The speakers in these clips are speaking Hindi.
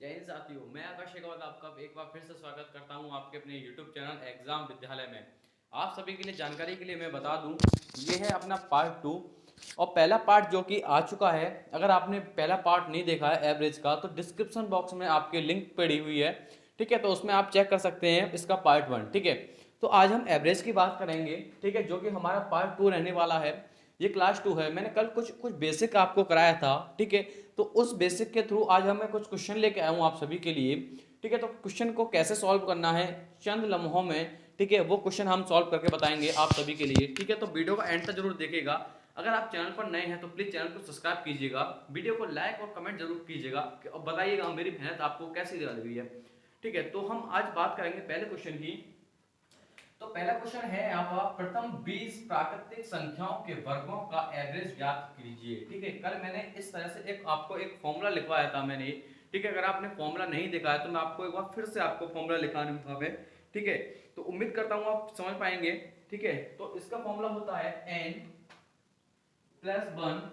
जय हिंद साथियों, मैं आकाश शेखावत आपका एक बार फिर से स्वागत करता हूं आपके अपने YouTube चैनल एग्जाम विद्यालय में। आप सभी के लिए जानकारी के लिए मैं बता दूं, ये है अपना पार्ट 2 और पहला पार्ट जो कि आ चुका है। अगर आपने पहला पार्ट नहीं देखा है एवरेज का तो डिस्क्रिप्शन बॉक्स में आपके लिंक पड़ी हुई है, ठीक है, तो उसमें आप चेक कर सकते हैं इसका पार्ट 1, ठीक है। तो आज हम एवरेज की बात करेंगे, ठीक है, जो कि हमारा पार्ट 2 रहने वाला है। ये क्लास 2 है। मैंने कल कुछ कुछ बेसिक आपको कराया था, ठीक है, तो उस बेसिक के थ्रू आज मैं कुछ क्वेश्चन लेके आया हूँ आप सभी के लिए, ठीक है। तो क्वेश्चन को कैसे सॉल्व करना है चंद लम्हों में, ठीक है, वो क्वेश्चन हम सॉल्व करके बताएंगे आप सभी के लिए, ठीक है। तो वीडियो का एंड तक जरूर देखिएगा। अगर आप चैनल पर नए हैं तो प्लीज चैनल को सब्सक्राइब कीजिएगा, वीडियो को लाइक और कमेंट जरूर कीजिएगा और बताइएगा मेरी मेहनत आपको कैसी लग रही है, ठीक है। तो हम आज बात करेंगे पहले क्वेश्चन की। तो पहला क्वेश्चन है यहाँ प्रथम 20 प्राकृतिक संख्याओं के वर्गों का एवरेज ज्ञात कीजिए, ठीक है। कल मैंने इस तरह से आपको एक फॉर्मूला लिखवाया था मैंने, ठीक है। अगर आपने फॉर्मूला नहीं देखा है तो मैं आपको एक बार फिर से आपको फॉर्मूला लिखाने में, ठीक है। तो उम्मीद करता हूं आप समझ पाएंगे, ठीक है। तो इसका फॉर्मूला होता है n प्लस 1,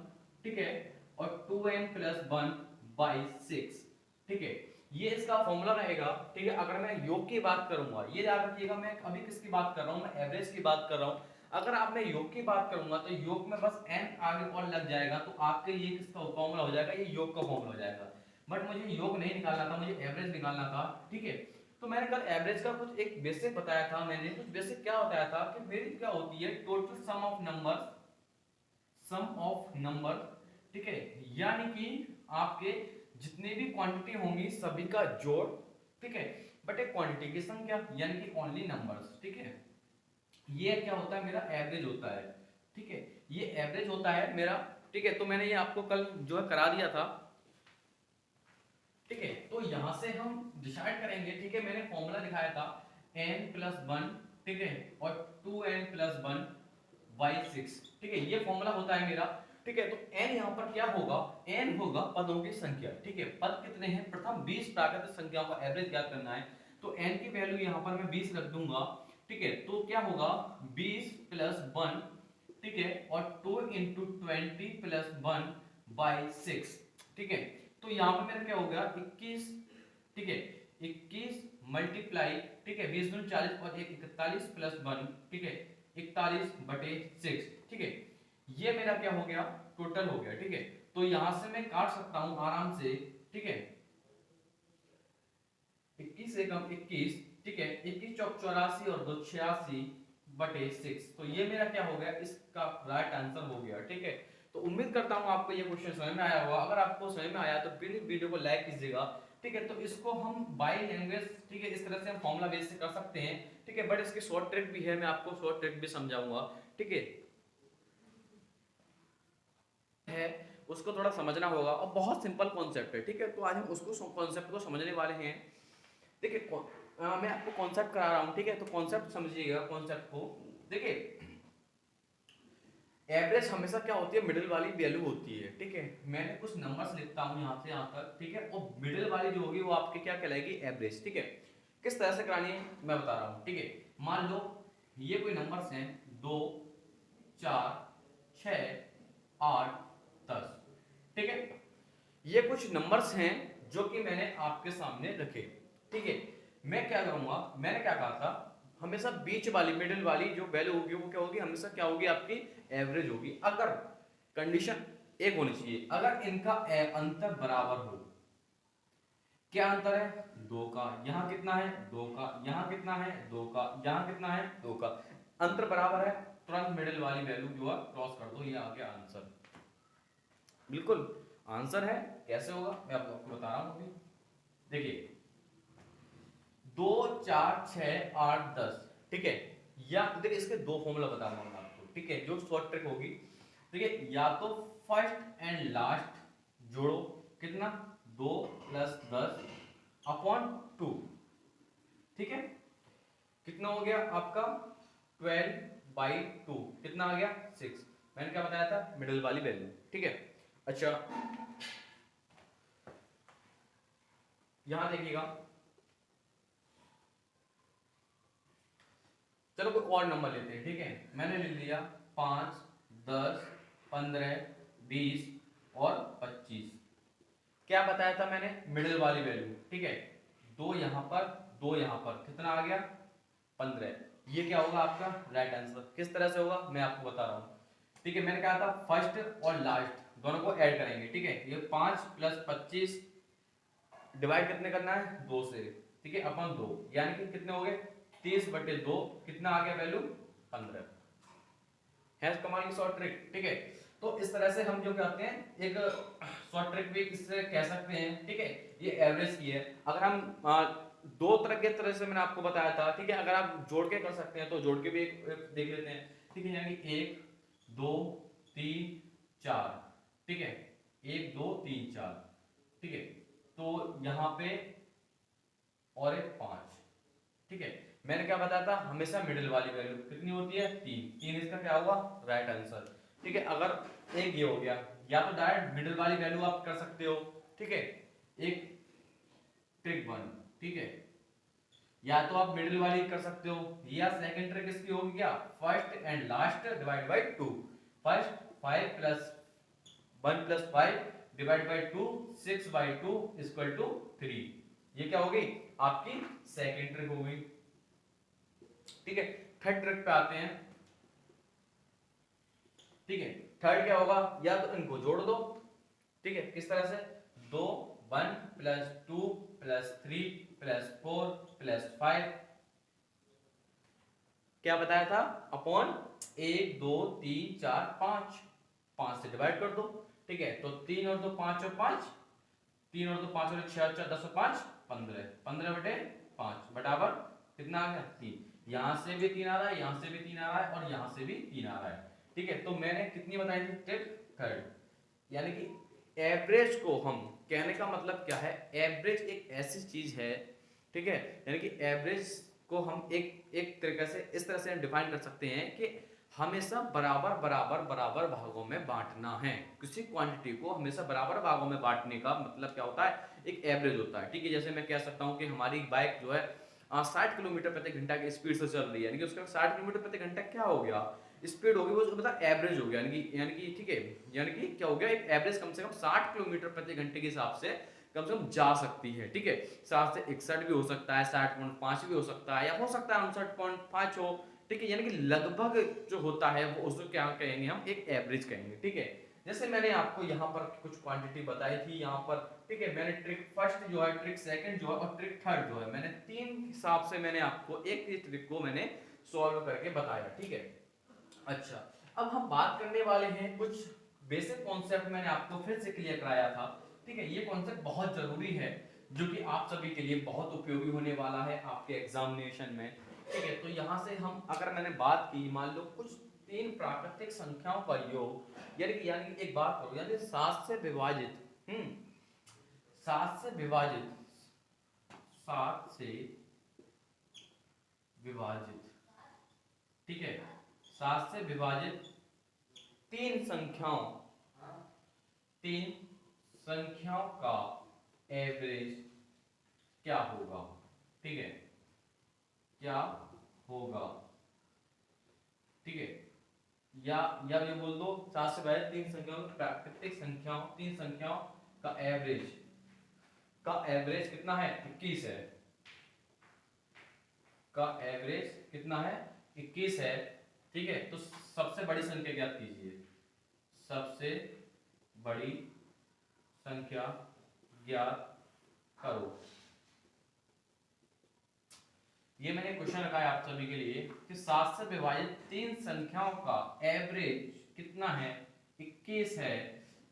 ठीक है, और 2n प्लस 1 बाई 6, ठीक है। ये इसका फॉर्मूला रहेगा, ठीक है। अगर मैं योग की बात करूंगा, ये याद रखिएगा, मैं अभी किसकी बात कर रहा हूं, मैं एवरेज की बात कर रहा हूं। अगर आप मैं योग की बात करूंगा तो योग में बस n आगे और लग जाएगा, तो आपके ये किसका फॉर्मूला हो जाएगा, ये योग का फॉर्मूला हो जाएगा। बट मुझे योग नहीं निकालना था, मुझे एवरेज निकालना था, ठीक है। तो मैंने कल एवरेज का कुछ एक बेसिक बताया था, मैंने कुछ बेसिक क्या बताया था कि मेरी क्या होती है टोटल सम ऑफ नंबर, ठीक है, यानी कि आपके जितने भी क्वांटिटी होंगी सभी का जोड़, ठीक है, बट एक क्वांटिटी की संख्या यानी कि ओनली नंबर्स, ठीक है। ये क्या होता है, मेरा एवरेज होता है, ठीक है, ये एवरेज होता है मेरा, ठीक है। तो मैंने ये आपको कल जो है करा दिया था, ठीक है। तो यहां से हम डिसाइड करेंगे, ठीक है। मैंने फॉर्मूला दिखाया था n प्लस 1, ठीक है, और 2n प्लस 1 बाई 6, ठीक है, ये फॉर्मूला होता है मेरा, ठीक है। तो n यहाँ पर क्या होगा, n होगा पदों की संख्या, ठीक है। पद कितने हैं, प्रथम 20 प्राकृतिक संख्याओं का एवरेज ज्ञात करना है। तो n की वैल्यू यहाँ पर मैं 20 रख दूंगा, ठीक है। तो क्या होगा 20 प्लस 1, ठीक है, और 2 इंटू 20 प्लस 1 बाई 6, ठीक है। तो यहाँ पे मेरा क्या हो गया 21, ठीक है, 21 मल्टीप्लाई, ठीक है, 20 दूनी 40 और 1 41 प्लस 1, ठीक है, 41 बटे 6, ठीक है। ये मेरा क्या हो गया टोटल हो गया, ठीक है। तो यहां से मैं काट सकता हूं आराम से, ठीक है, 21 एकम 21, ठीक है, 21 चौक 84 और 2 86 बटे 6। तो ये मेरा क्या हो गया, इसका राइट आंसर हो गया, ठीक है। तो उम्मीद करता हूं आपको ये क्वेश्चन समझ में आया होगा। अगर आपको समझ में आया तो प्लीज वीडियो को लाइक कीजिएगा, ठीक है। तो इसको हम बाय लैंग्वेज, ठीक है, इस तरह से हम फॉर्मूला बेस से कर सकते हैं, ठीक है। बट इसकी शॉर्ट ट्रिक भी है, मैं आपको शॉर्ट ट्रिक भी समझाऊंगा, ठीक है। उसको थोड़ा समझना होगा और बहुत सिंपल कॉन्सेप्ट है, ठीक है। तो आज हम उसको कॉन्सेप्ट को समझने वाले हैं, देखिए। मैं आपको कॉन्सेप्ट करा रहा हूं, ठीक है। तो कॉन्सेप्ट समझिएगा, कॉन्सेप्ट को देखिए। एवरेज हमेशा क्या होती है, मिडिल वाली वैल्यू होती है, ठीक है। मैंने कुछ नंबर्स लिखता हूं यहां से यहां तक, ठीक है, और मिडिल वाली जो होगी वो आपकी क्या कहलाएगी, एवरेज, ठीक है। किस तरह से करानी है मैं बता रहा हूं, ठीक है। मान लो ये कोई नंबर्स हैं 2 4 6 8 10, ठीक है। ये कुछ नंबर्स हैं जो कि मैंने आपके सामने रखे, ठीक है। मैं क्या करूंगा, मैंने क्या कहा था, हमेशा बीच वाली मिडिल वाली जो वैल्यू होगी वो क्या होगी, हमेशा क्या होगी, आपकी एवरेज होगी। अगर कंडीशन एक होनी चाहिए, अगर इनका अंतर बराबर हो। क्या अंतर है, 2 का, यहाँ कितना है 2 का, यहाँ कितना है 2 का, यहाँ कितना है 2 का, अंतर बराबर है, तुरंत मिडिल वाली वैल्यू जो है क्रॉस कर दो, ये आ गया आंसर। बिल्कुल आंसर है। कैसे होगा मैं आपको बता रहा हूं अभी, देखिए 2 4 6 8 10, ठीक है। या देखिए इसके दो फॉर्मूला बता रहा हूं मैं आपको, ठीक है, जो शॉर्ट ट्रिक होगी, ठीक है। या तो फर्स्ट एंड लास्ट जोड़ो, कितना 2 प्लस 10 अपॉन 2, ठीक है। कितना हो गया आपका 12 बाई 2, कितना आ गया 6। मैंने क्या बताया था, मिडिल वाली वैल्यू, ठीक है। अच्छा यहां देखिएगा, चलो कोई और नंबर लेते हैं, ठीक है। मैंने लिख लिया 5 10 15 20 और 25, क्या बताया था मैंने, मिडिल वाली वैल्यू, ठीक है, 2 यहाँ पर 2 यहाँ पर, कितना आ गया 15। ये क्या होगा आपका राइट आंसर। किस तरह से होगा मैं आपको बता रहा हूँ, ठीक है। मैंने कहा था फर्स्ट और लास्ट दोनों को ऐड करेंगे, ठीक है। ये 5 + 25 डिवाइड कितने करना है 2 से, ठीक है, अपन 2, यानी कि कितने हो गए 30/2, कितना आ गया वैल्यू 15 है। कमाल की शॉर्ट ट्रिक, ठीक है। तो इस तरह से हम जो करते हैं एक शॉर्ट ट्रिक भी इससे कह सकते हैं, ठीक है। ये एवरेज की है। अगर हम दो तरह से मैंने आपको बताया था, ठीक है। अगर आप जोड़ के कर सकते हैं तो जोड़ के भी एक देख लेते हैं, ठीक है। यानी 1 2 3 4, ठीक है, 1 2 3 4, ठीक है। तो यहाँ पे और एक 5, ठीक है। मैंने क्या बताया था, हमेशा मिडिल वाली वैल्यू कितनी होती है 3 इसका क्या हुआ राइट आंसर, ठीक है। अगर एक ये हो गया, या तो डायरेक्ट मिडिल वाली वैल्यू आप कर सकते हो, ठीक है, एक ट्रिक 1, ठीक है, या तो आप मिडिल वाली कर सकते हो, या सेकंड ट्रिक इसकी होगी क्या, first and last divide by 2। First 5 + 1 + 5 divide by 2, 6/2 = 3। ये क्या होगी आपकी सेकंड ट्रिक होगी, ठीक है। थर्ड ट्रिक पे आते हैं, ठीक है। थर्ड क्या होगा, या तो इनको जोड़ दो, ठीक है। किस तरह से, 2 1 + 2 + 3 + 4 + 5, क्या बताया था, अपॉन 1 2 3 4 5, 5 से डिवाइड कर दो, ठीक है। तो 3 और 2 5 और 5, 3 और 2 5 और 6 4 10 और 5 15, 15/5 बराबर कितना आ गया 3। यहां से भी 3 आ रहा है, यहां से भी 3 आ रहा है, और यहां से भी 3 आ रहा है, ठीक है। तो मैंने कितनी बताई थी ट्रिक थर्ड, यानी कि एवरेज को हम, कहने का मतलब क्या है, एवरेज एक ऐसी चीज है, ठीक है। यानी कि एवरेज को हम एक तरीके से इस तरह से डिफाइन कर सकते हैं कि हमेशा बराबर बराबर बराबर भागों में बांटना है। किसी क्वांटिटी को हमेशा बराबर भागों में बांटने का मतलब क्या होता है, एक एवरेज होता है, ठीक है। जैसे मैं कह सकता हूं कि हमारी बाइक जो है 60 किलोमीटर प्रति घंटा की स्पीड से चल रही है, यानी कि उसका 60 किलोमीटर प्रति घंटा क्या हो गया, स्पीड होगी, वो मतलब एवरेज हो गया, यानी कि ठीक है, यानी कि क्या हो गया, एक एवरेज कम से कम 60 किलोमीटर प्रति घंटे के हिसाब से कम जा सकती है, ठीक है। 60 से 61 भी हो सकता है, 60.5 भी हो सकता है, या हो सकता है 59.5 हो, ठीक है। यानी कि लगभग जो होता है वो उसको क्या कहेंगे, हम एक एवरेज कहेंगे, ठीक है। जैसे मैंने आपको यहाँ पर कुछ क्वांटिटी बताई थी यहाँ पर, ठीक है। मैंने ट्रिक फर्स्ट जो है, ट्रिक सेकंड जो है, और ट्रिक थर्ड जो है, मैंने 3 हिसाब से मैंने आपको एक ट्रिक को मैंने सॉल्व करके बताया, ठीक है। अच्छा, अब हम बात करने वाले हैं कुछ बेसिक कॉन्सेप्ट, मैंने आपको फिर से क्लियर कराया था, ठीक है। ये कॉन्सेप्ट बहुत जरूरी है, जो कि आप सभी के लिए बहुत उपयोगी होने वाला है आपके एग्जामिनेशन में, ठीक है। तो यहाँ से हम, अगर मैंने बात की, मान लो कुछ 3 प्राकृतिक संख्याओं का योग, यानी एक बात करो, यानी 7 से विभाजित, 7 से विभाजित, 7 से विभाजित, ठीक है, 7 से विभाजित 3 संख्याओं का एवरेज क्या होगा, ठीक है, क्या होगा, ठीक है। या ये बोल दो, 7 से विभाजित 3 संख्याओं, प्राकृतिक संख्याओं, 3 संख्याओं का एवरेज कितना है 21 है, का एवरेज कितना है 21 है, ठीक है। तो सबसे बड़ी संख्या ज्ञात कीजिए, सबसे बड़ी संख्या ज्ञात करो। ये मैंने क्वेश्चन रखा है आप सभी के लिए कि 7 से विभाजित 3 संख्याओं का एवरेज कितना है 21 है,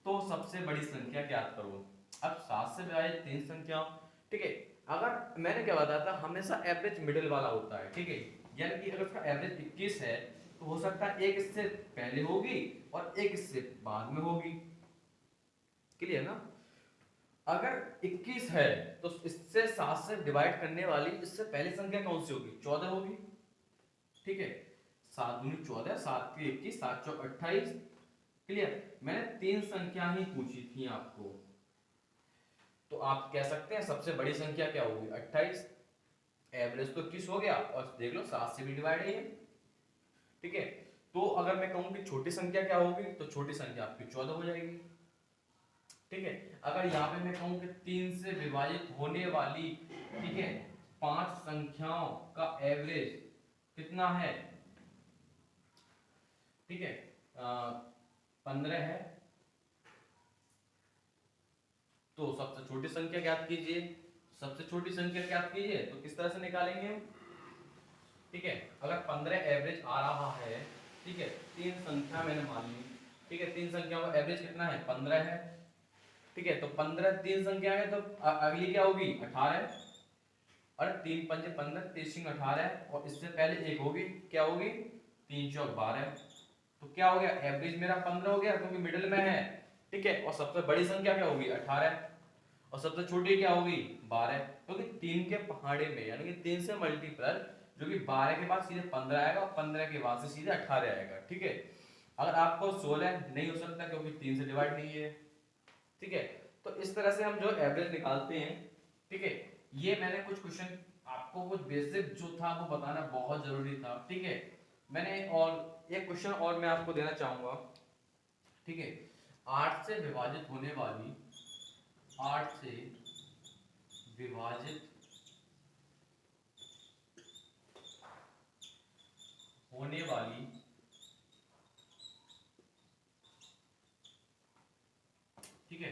तो सबसे बड़ी संख्या ज्ञात करो। अब 7 से विभाजित 3 संख्याओं, ठीक है। अगर मैंने क्या बताया था, हमेशा एवरेज मिडिल वाला होता है, ठीक है। यानी कि अगर उसका एवरेज 21 है तो हो सकता है एक इससे पहले होगी और एक इससे बाद में होगी, क्लियर ना। अगर 21 है तो इससे 7 से डिवाइड करने वाली इससे पहली संख्या कौन सी होगी, 14 होगी, ठीक है। 7 दूनी 14, 7 की 21, 7 चौक 28, क्लियर। मैंने 3 संख्या ही पूछी थी आपको, तो आप कह सकते हैं सबसे बड़ी संख्या क्या होगी 28, एवरेज तो 21 हो गया, और देख लो 7 से भी डिवाइड है ये, ठीक है। तो अगर मैं कहूं कि छोटी संख्या क्या होगी, तो छोटी संख्या आपकी 14 हो जाएगी, ठीक है। अगर यहाँ पे मैं कहूँ कि 3 से विभाजित होने वाली, ठीक है, 5 संख्याओं का एवरेज कितना है, ठीक है, 15 है, तो सबसे छोटी संख्या ज्ञात कीजिए। सबसे छोटी संख्या ज्ञात कीजिए तो किस तरह से निकालेंगे, ठीक है। अगर 15 एवरेज आ रहा है, ठीक है, 3 संख्या मैंने मान ली, ठीक है, 3 संख्याओं का एवरेज कितना है, 15 है, ठीक है। तो 15 3 संख्या है तो अगली क्या होगी, 18। और 3 पंजे 15, 3 18, और इससे पहले एक होगी, क्या होगी, 3 चौक 12। तो क्या हो गया, एवरेज मेरा 15 हो गया क्योंकि मिडिल में है, ठीक है। और सबसे बड़ी संख्या क्या होगी, 18, और सबसे छोटी क्या होगी, 12, क्योंकि 3 के पहाड़े में यानी कि 3 से मल्टीपल जो कि 12 के बाद सीधे 15 आएगा और 15 के बाद से सीधे 18 आएगा, ठीक है। अगर आपको 16 नहीं हो सकता क्योंकि 3 से डिवाइड नहीं है, ठीक है। तो इस तरह से हम जो एवरेज निकालते हैं, ठीक है। ये मैंने कुछ क्वेश्चन आपको कुछ बेसिक जो था वो बताना बहुत जरूरी था, ठीक है। मैंने और एक क्वेश्चन और मैं आपको देना चाहूंगा, ठीक है। 8 से विभाजित होने वाली, 8 से विभाजित होने वाली, ठीक है,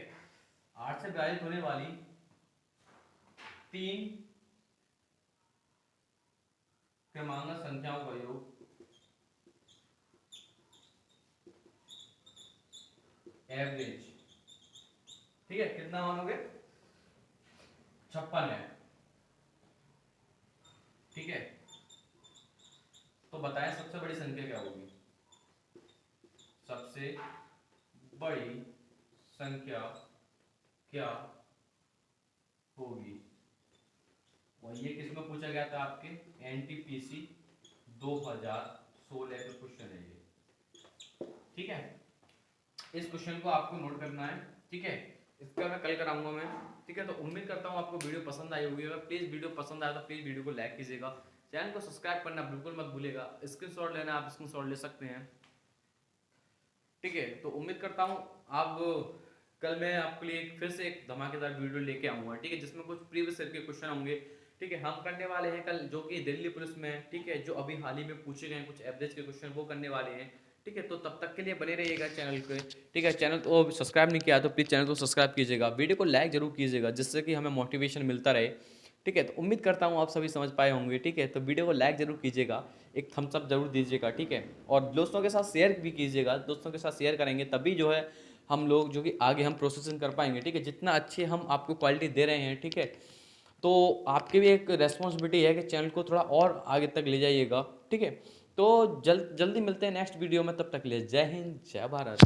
8 से विभाजित होने वाली 3 क्रमांक संख्याओं का योग एवरेज, ठीक है, कितना मानोगे, 56 है, ठीक है। तो बताएं सबसे बड़ी संख्या क्या होगी, सबसे बड़ी संख्या क्या होगी। और ये किसमें पूछा गया था, आपके एनटीपीसी 2016 का क्वेश्चन है ये, ठीक है। इस क्वेश्चन को आपको नोट करना है, ठीक है। इसका मैं कल कराऊंगा मैं, ठीक है। तो उम्मीद करता हूँ आपको वीडियो पसंद आई होगी। अगर प्लीज़ वीडियो पसंद आया तो प्लीज़ वीडियो को लाइक कीजिएगा, चैनल को सब्सक्राइब करना बिल्कुल मत भूलिएगा। स्क्रीनशॉट लेना आप स्क्रीनशॉट ले सकते हैं, ठीक है। तो उम्मीद करता हूँ आप, कल मैं आपके लिए फिर से एक धमाकेदार वीडियो लेके आऊँगा, ठीक है, जिसमें कुछ प्रीवियस ईयर के क्वेश्चन होंगे, ठीक है। हम करने वाले हैं कल जो कि दिल्ली पुलिस में, ठीक है, जो अभी हाल ही में पूछे गए कुछ एवरेज के क्वेश्चन वो करने वाले हैं, ठीक है। तो तब तक के लिए बने रहिएगा चैनल पे, ठीक है। चैनल को सब्सक्राइब नहीं किया तो प्लीज़ चैनल को सब्सक्राइब कीजिएगा, वीडियो को लाइक जरूर कीजिएगा जिससे कि हमें मोटिवेशन मिलता रहे, ठीक है। तो उम्मीद करता हूँ आप सभी समझ पाए होंगे, ठीक है। तो वीडियो को लाइक जरूर कीजिएगा, एक थम्स अप जरूर दीजिएगा, ठीक है। और दोस्तों के साथ शेयर भी कीजिएगा, दोस्तों के साथ शेयर करेंगे तभी जो है हम लोग जो कि आगे हम प्रोसेसिंग कर पाएंगे, ठीक है। जितना अच्छे हम आपको क्वालिटी दे रहे हैं, ठीक है, तो आपकी भी एक रेस्पॉन्सिबिलिटी है कि चैनल को थोड़ा और आगे तक ले जाइएगा, ठीक है। तो जल्दी मिलते हैं नेक्स्ट वीडियो में, तब तक ले जय हिंद जय भारत।